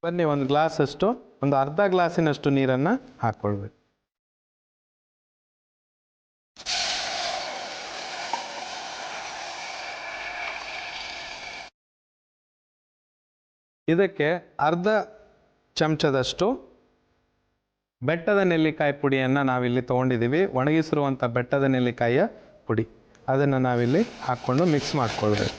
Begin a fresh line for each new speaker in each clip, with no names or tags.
ಬನ್ನಿ, ಒಂದು ಗ್ಲಾಸಷ್ಟು, ಒಂದು ಅರ್ಧ ಗ್ಲಾಸಿನಷ್ಟು ನೀರನ್ನು ಹಾಕ್ಕೊಳ್ಬೇಕು. ಇದಕ್ಕೆ ಅರ್ಧ ಚಮಚದಷ್ಟು ಬೆಟ್ಟದ ನೆಲ್ಲಿಕಾಯಿ ಪುಡಿಯನ್ನು ನಾವಿಲ್ಲಿ ತೊಗೊಂಡಿದ್ದೀವಿ. ಒಣಗಿಸಿರುವಂಥ ಬೆಟ್ಟದ ನೆಲ್ಲಿಕಾಯಿಯ ಪುಡಿ, ಅದನ್ನು ನಾವಿಲ್ಲಿ ಹಾಕ್ಕೊಂಡು ಮಿಕ್ಸ್ ಮಾಡ್ಕೊಳ್ಬೇಕು.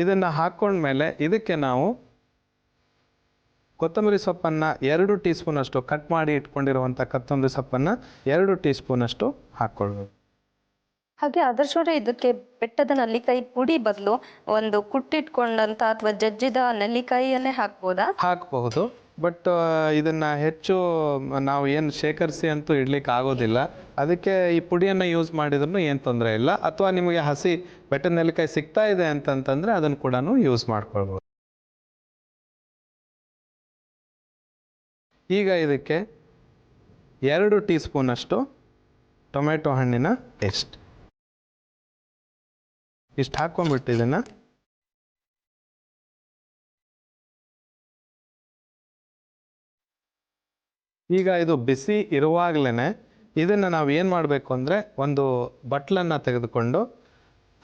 ಇದನ್ನು ಹಾಕ್ಕೊಂಡ್ಮೇಲೆ ಇದಕ್ಕೆ ನಾವು ಕೊತ್ತಂಬರಿ ಸೊಪ್ಪನ್ನು 2 ಟೀ ಸ್ಪೂನಷ್ಟು, ಕಟ್ ಮಾಡಿ ಇಟ್ಕೊಂಡಿರುವಂಥ ಕೊತ್ತಂಬರಿ ಸೊಪ್ಪನ್ನು 2 ಟೀ ಸ್ಪೂನಷ್ಟು ಹಾಕ್ಕೊಳ್ಬೇಕು.
ಹಾಗೆ ಆದರ್ಶವ್ರೆ, ಇದಕ್ಕೆ ಬೆಟ್ಟದ ನೆಲ್ಲಿಕಾಯಿ ಪುಡಿ ಬದಲು ಒಂದು ಕುಟ್ಟಿಟ್ಕೊಂಡಂತ ಅಥವಾ ಜಜ್ಜಿದ ನೆಲ್ಲಿಕಾಯಿಯನ್ನೇ ಹಾಕ್ಬೋದಾ?
ಹಾಕಬಹುದು, ಬಟ್ ಇದನ್ನು ಹೆಚ್ಚು ನಾವು ಏನು ಶೇಖರಿಸಿ ಅಂತೂ ಇಡ್ಲಿಕ್ಕೆ ಆಗೋದಿಲ್ಲ. ಅದಕ್ಕೆ ಈ ಪುಡಿಯನ್ನು ಯೂಸ್ ಮಾಡಿದ್ರೂ ಏನು ತೊಂದರೆ ಇಲ್ಲ. ಅಥವಾ ನಿಮಗೆ ಹಸಿ ಬೆಟ್ಟದ ನೆಲ್ಲಿಕಾಯಿ ಸಿಗ್ತಾ ಇದೆ ಅಂತಂತಂದರೆ ಅದನ್ನು ಕೂಡ ಯೂಸ್ ಮಾಡ್ಕೊಳ್ಬೋದು. ಈಗ ಇದಕ್ಕೆ 2 ಟೀ ಸ್ಪೂನಷ್ಟು ಟೊಮೆಟೊ ಹಣ್ಣಿನ ಪೇಸ್ಟ್ ಇಷ್ಟು ಹಾಕ್ಕೊಂಡ್ಬಿಟ್ಟು ಇದನ್ನು ಈಗ ಇದು ಬಿಸಿ ಇರುವಾಗಲೇ ಇದನ್ನು ನಾವು ಏನು ಮಾಡಬೇಕು ಅಂದರೆ, ಒಂದು ಬಟ್ಲನ್ನು ತೆಗೆದುಕೊಂಡು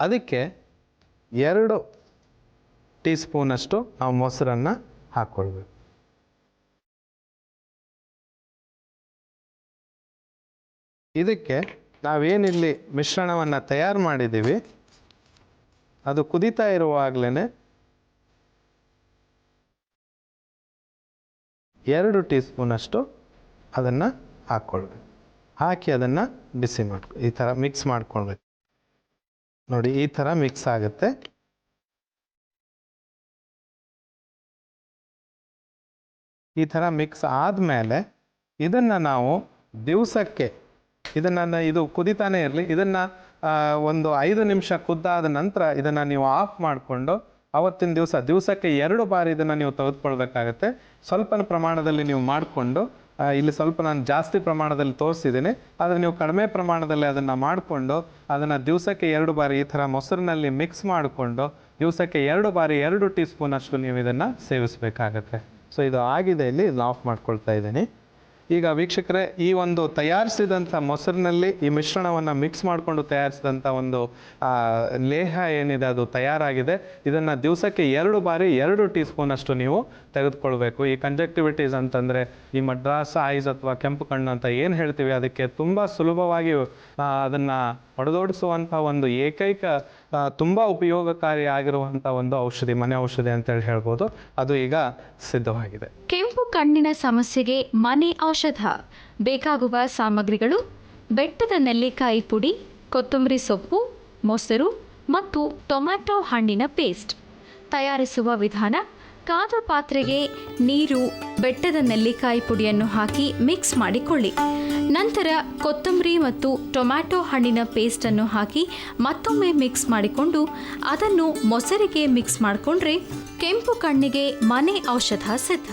ಅದಕ್ಕೆ 2 ಟೀ ಸ್ಪೂನಷ್ಟು ನಾವು ಮೊಸರನ್ನು ಹಾಕ್ಕೊಳ್ಬೇಕು. ಇದಕ್ಕೆ ನಾವೇನಿಲ್ಲಿ ಮಿಶ್ರಣವನ್ನು ತಯಾರು ಮಾಡಿದ್ದೀವಿ ಅದು ಕುದೀತಾ ಇರುವಾಗಲೇ 2 ಟೀ ಸ್ಪೂನಷ್ಟು ಅದನ್ನು ಹಾಕ್ಕೊಳ್ಬೇಕು. ಹಾಕಿ ಅದನ್ನು ಬಿಸಿ ಈ ಥರ ಮಿಕ್ಸ್ ಮಾಡ್ಕೊಳ್ಬೇಕು. ನೋಡಿ, ಈ ಥರ ಮಿಕ್ಸ್ ಆಗುತ್ತೆ. ಈ ಥರ ಮಿಕ್ಸ್ ಆದಮೇಲೆ ಇದನ್ನು ನಾವು ದಿವಸಕ್ಕೆ ಇದು ಕುದಿತಾನೆ ಇರಲಿ. ಇದನ್ನು ಒಂದು 5 ನಿಮಿಷ ಕುದ್ದಾದ ನಂತರ ಇದನ್ನು ನೀವು ಆಫ್ ಮಾಡಿಕೊಂಡು ಅವತ್ತಿನ ದಿವಸಕ್ಕೆ 2 ಬಾರಿ ಇದನ್ನು ನೀವು ತೆಗೆದುಕೊಳ್ಬೇಕಾಗತ್ತೆ. ಸ್ವಲ್ಪ ಪ್ರಮಾಣದಲ್ಲಿ ನೀವು ಮಾಡಿಕೊಂಡು, ಇಲ್ಲಿ ಸ್ವಲ್ಪ ನಾನು ಜಾಸ್ತಿ ಪ್ರಮಾಣದಲ್ಲಿ ತೋರಿಸಿದ್ದೀನಿ, ಆದರೆ ನೀವು ಕಡಿಮೆ ಪ್ರಮಾಣದಲ್ಲಿ ಅದನ್ನು ಮಾಡಿಕೊಂಡು ಅದನ್ನು ದಿವಸಕ್ಕೆ 2 ಬಾರಿ ಈ ಥರ ಮೊಸರಿನಲ್ಲಿ ಮಿಕ್ಸ್ ಮಾಡಿಕೊಂಡು ದಿವಸಕ್ಕೆ 2 ಬಾರಿ 2 ಟೀ ಸ್ಪೂನಷ್ಟು ನೀವು ಇದನ್ನು ಸೇವಿಸಬೇಕಾಗತ್ತೆ. ಸೊ ಇದು ಆಗಿದೆ, ಇಲ್ಲಿ ಇದನ್ನು ಆಫ್ ಮಾಡ್ಕೊಳ್ತಾ ಇದ್ದೀನಿ. ಈಗ ವೀಕ್ಷಕರೇ, ಈ ಒಂದು ತಯಾರಿಸಿದಂಥ ಮೊಸರಿನಲ್ಲಿ ಈ ಮಿಶ್ರಣವನ್ನು ಮಿಕ್ಸ್ ಮಾಡಿಕೊಂಡು ತಯಾರಿಸಿದಂಥ ಒಂದು ಲೇಹ ಏನಿದೆ ಅದು ತಯಾರಾಗಿದೆ. ಇದನ್ನು ದಿವಸಕ್ಕೆ 2 ಬಾರಿ 2 ಟೀ ಸ್ಪೂನಷ್ಟು ನೀವು ತೆಗೆದುಕೊಳ್ಬೇಕು. ಈ ಕಂಜಕ್ಟಿವಿಟೀಸ್ ಅಂತಂದರೆ ಈ ಮಡ್ರಾಸ್ ಐಸ್ ಅಥವಾ ಕೆಂಪು ಕಣ್ಣು ಅಂತ ಏನು ಹೇಳ್ತೀವಿ, ಅದಕ್ಕೆ ತುಂಬ ಸುಲಭವಾಗಿ ಅದನ್ನು ಹೊಡೆದೋಡಿಸುವಂಥ ಒಂದು ಏಕೈಕ ತುಂಬ ಉಪಯೋಗಕಾರಿ ಆಗಿರುವಂಥ ಒಂದು ಔಷಧಿ, ಮನೆ ಔಷಧಿ ಅಂತೇಳಿ ಹೇಳ್ಬೋದು. ಅದು ಈಗ ಸಿದ್ಧವಾಗಿದೆ.
ಕೆಂಪು ಕಣ್ಣಿನ ಸಮಸ್ಯೆಗೆ ಮನೆ ಔಷಧ. ಬೇಕಾಗುವ ಸಾಮಗ್ರಿಗಳು: ಬೆಟ್ಟದ ನೆಲ್ಲಿಕಾಯಿ ಪುಡಿ, ಕೊತ್ತಂಬರಿ ಸೊಪ್ಪು, ಮೊಸರು ಮತ್ತು ಟೊಮ್ಯಾಟೊ ಹಣ್ಣಿನ ಪೇಸ್ಟ್. ತಯಾರಿಸುವ ವಿಧಾನ: ಕಾದ ಪಾತ್ರೆಗೆ ನೀರು, ಬೆಟ್ಟದ ನೆಲ್ಲಿಕಾಯಿ ಪುಡಿಯನ್ನು ಹಾಕಿ ಮಿಕ್ಸ್ ಮಾಡಿಕೊಳ್ಳಿ. ನಂತರ ಕೊತ್ತಂಬರಿ ಮತ್ತು ಟೊಮ್ಯಾಟೊ ಹಣ್ಣಿನ ಪೇಸ್ಟನ್ನು ಹಾಕಿ ಮತ್ತೊಮ್ಮೆ ಮಿಕ್ಸ್ ಮಾಡಿಕೊಂಡು ಅದನ್ನು ಮೊಸರಿಗೆ ಮಿಕ್ಸ್ ಮಾಡಿಕೊಂಡ್ರೆ ಕೆಂಪು ಕಣ್ಣಿಗೆ ಮನೆ ಔಷಧ ಸಿದ್ಧ.